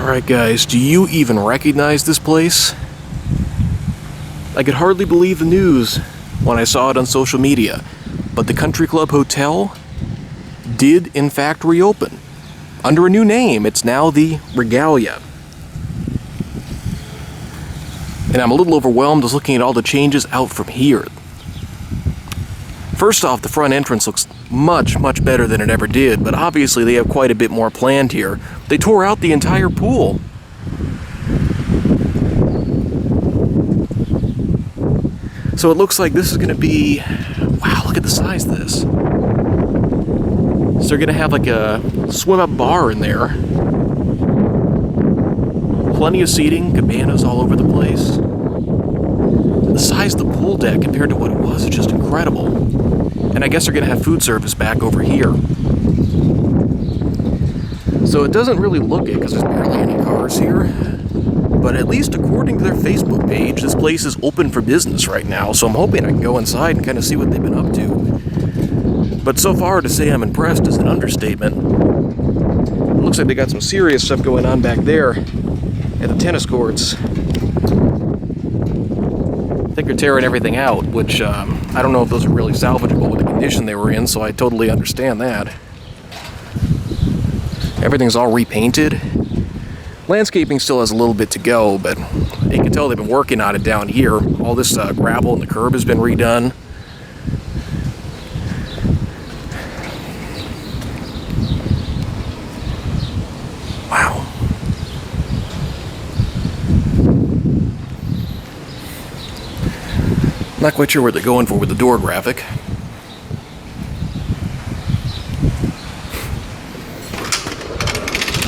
Alright guys, do you even recognize this place? I could hardly believe the news when I saw it on social media, but the Country Club Hotel did in fact reopen. Under a new name, it's now the Regalia. And I'm a little overwhelmed just looking at all the changes out from here. First off, the front entrance looks much better than it ever did, but obviously they have quite a bit more planned here. They tore out the entire pool. So it looks like this is going to be... Wow, look at the size of this. So they're going to have like a swim-up bar in there. Plenty of seating, cabanas all over the place. The size of the pool deck compared to what it was is just incredible. And I guess they're going to have food service back over here. So it doesn't really look it because there's barely any cars here. But at least according to their Facebook page, this place is open for business right now. So I'm hoping I can go inside and kind of see what they've been up to. But so far, to say I'm impressed is an understatement. It looks like they got some serious stuff going on back there at the tennis courts. I think they're tearing everything out, which I don't know if those are really salvageable with the condition they were in, so I totally understand that. Everything's all repainted. Landscaping still has a little bit to go, but you can tell they've been working on it down here. All this gravel and the curb has been redone. Wow. Not quite sure what they're going for with the door graphic.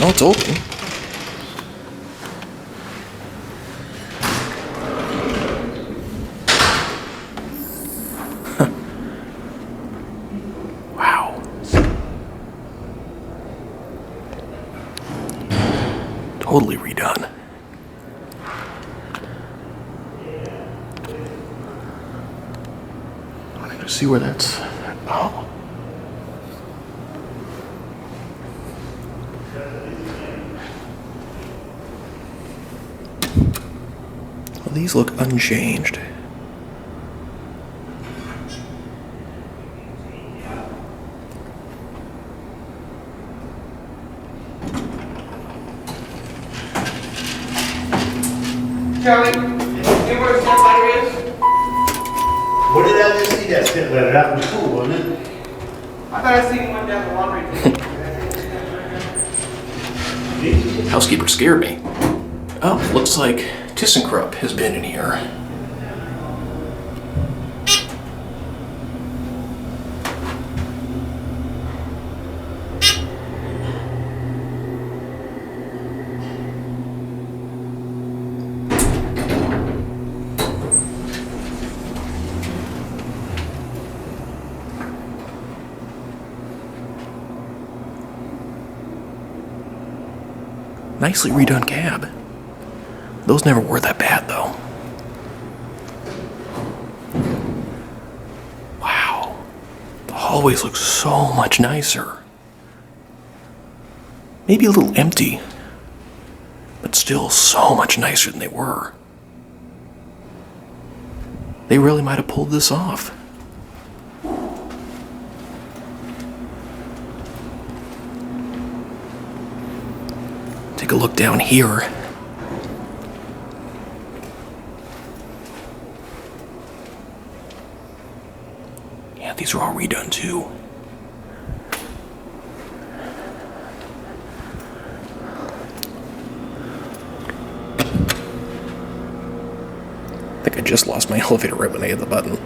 Oh, it's open. Wow. Totally redone. See where that's... Oh. Well, these look unchanged. Charlie, you where the battery is? What did I just see that step ladder? That was cool, wasn't it? I thought I seen one down the laundry. Housekeeper scared me. Oh, looks like ThyssenKrupp has been in here. Nicely redone cab. Those never were that bad, though. Wow. The hallways look so much nicer. Maybe a little empty, but still so much nicer than they were. They really might have pulled this off. Take a look down here. Yeah, these are all redone too. I think I just lost my elevator right when I hit the button.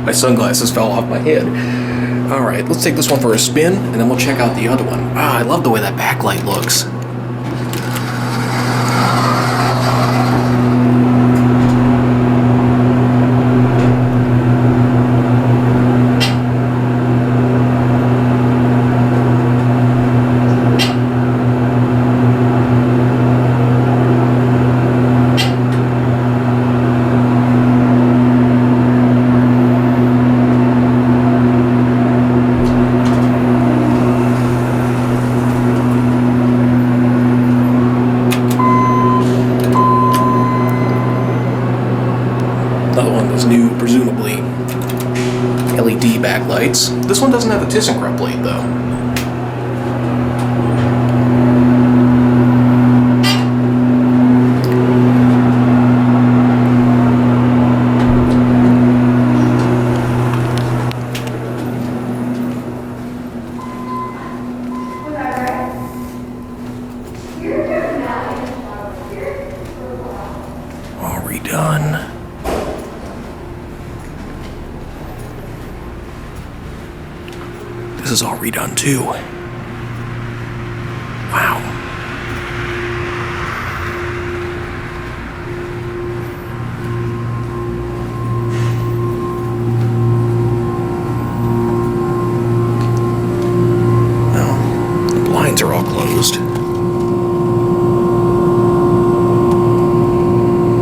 My sunglasses fell off my head. Alright, let's take this one for a spin, and then we'll check out the other one. Ah, I love the way that backlight looks. lights. This one doesn't have a ThyssenKrupp plate though. All redone. This is all redone too. Wow. Well, the blinds are all closed.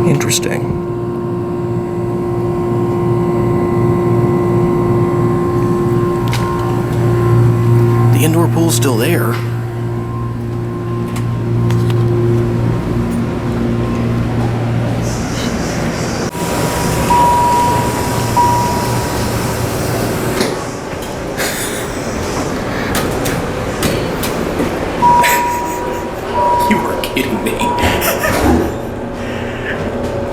Interesting. The indoor pool's still there. You are kidding me.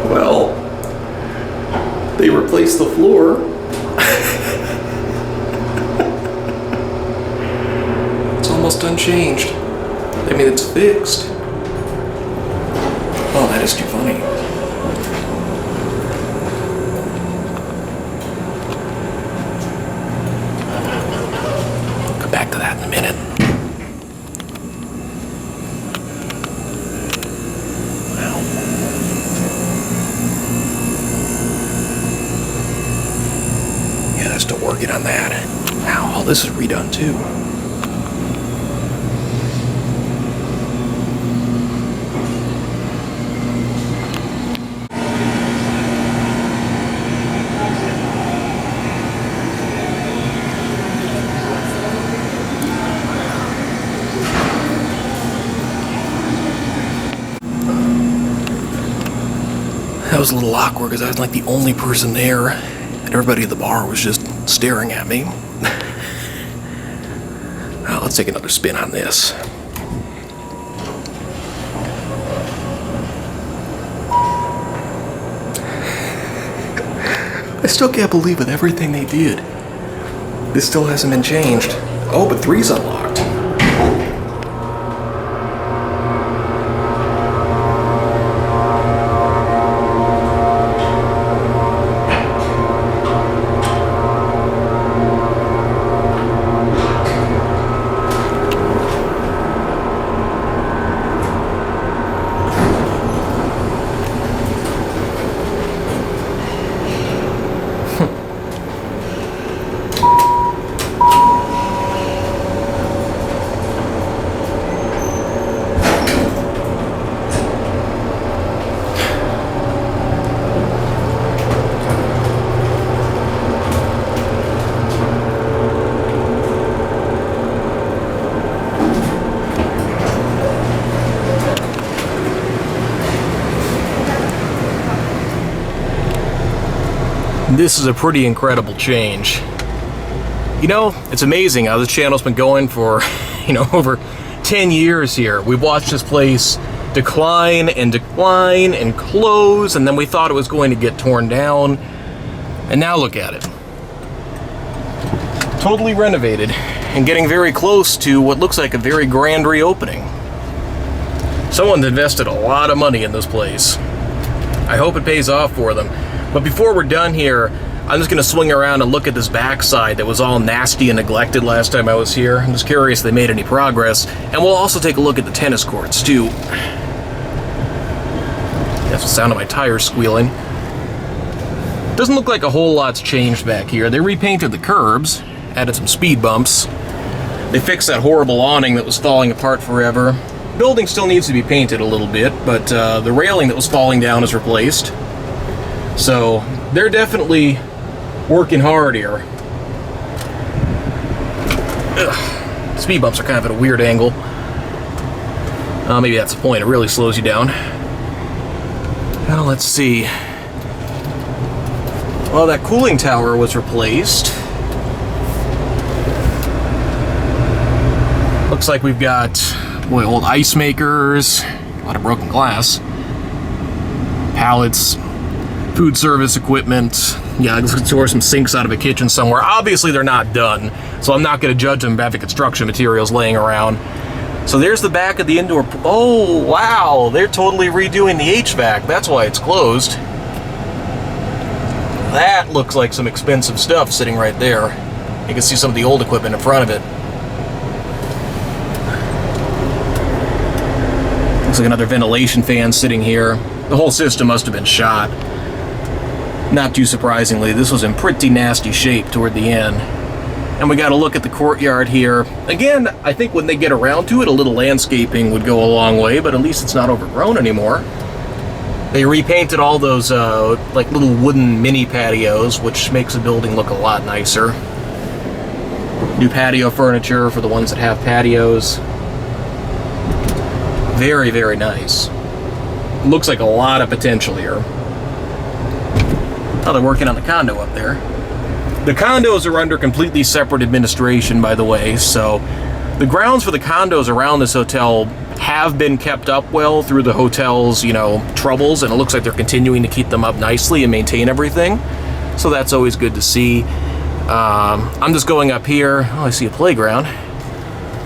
Well, they replaced the floor. It's almost unchanged. I mean, it's fixed. Oh, that is too funny. Come back to that in a minute. Yeah, they're still working on that. Wow, all this is redone too. That was a little awkward because I was like the only person there, and everybody at the bar was just staring at me. Now, let's take another spin on this. I still can't believe with everything they did, this still hasn't been changed. Oh, but 3's unlocked. This is a pretty incredible change. You know, it's amazing how this channel's been going for, over 10 years here. We've watched this place decline and close, and then we thought it was going to get torn down. And now look at it. Totally renovated and getting very close to what looks like a very grand reopening. Someone's invested a lot of money in this place. I hope it pays off for them. But before we're done here, I'm just gonna swing around and look at this backside that was all nasty and neglected last time I was here. I'm just curious if they made any progress. And we'll also take a look at the tennis courts too. That's the sound of my tires squealing. Doesn't look like a whole lot's changed back here. They repainted the curbs, added some speed bumps. They fixed that horrible awning that was falling apart forever. The building still needs to be painted a little bit, but the railing that was falling down is replaced. So they're definitely working hard here. Ugh. Speed bumps are kind of at a weird angle. Maybe that's the point, it really slows you down. Now let's see. Well, that cooling tower was replaced. Looks like we've got, boy, old ice makers, a lot of broken glass, pallets, food service equipment. Yeah, looks like there some sinks out of a kitchen somewhere. Obviously, they're not done, so I'm not going to judge them by having construction materials laying around. So there's the back of the indoor. Oh, wow, they're totally redoing the HVAC. That's why it's closed. That looks like some expensive stuff sitting right there. You can see some of the old equipment in front of it. Looks like another ventilation fan sitting here. The whole system must have been shot. Not too surprisingly, this was in pretty nasty shape toward the end. And we got to look at the courtyard here. Again, I think when they get around to it, a little landscaping would go a long way, but at least it's not overgrown anymore. They repainted all those like little wooden mini patios, which makes the building look a lot nicer. New patio furniture for the ones that have patios. Very, very nice. Looks like a lot of potential here. Oh, they're working on the condo up there. The condos are under completely separate administration, by the way, so the grounds for the condos around this hotel have been kept up well through the hotel's, troubles, and it looks like they're continuing to keep them up nicely and maintain everything. So that's always good to see. I'm just going up here. Oh, I see a playground.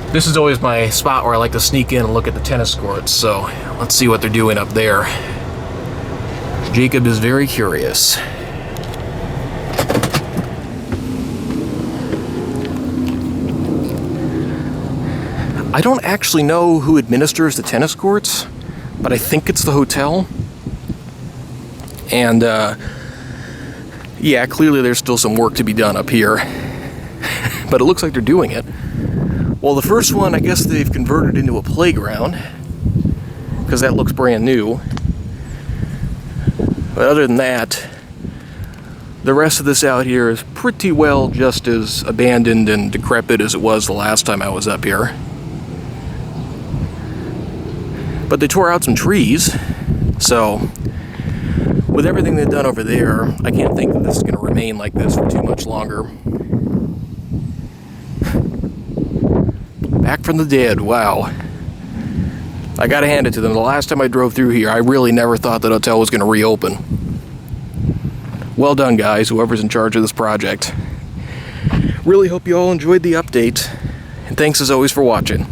This is always my spot where I like to sneak in and look at the tennis courts, so let's see what they're doing up there. Jacob is very curious. I don't actually know who administers the tennis courts, but I think it's the hotel. And, yeah, clearly there's still some work to be done up here. But it looks like they're doing it. Well, the first one, I guess they've converted into a playground, because that looks brand new. But other than that, the rest of this out here is pretty well just as abandoned and decrepit as it was the last time I was up here. But they tore out some trees, so with everything they've done over there, I can't think that this is going to remain like this for too much longer. Back from the dead, wow. I gotta hand it to them. The last time I drove through here, I really never thought that hotel was going to reopen. Well done, guys, whoever's in charge of this project. Really hope you all enjoyed the update, and thanks as always for watching.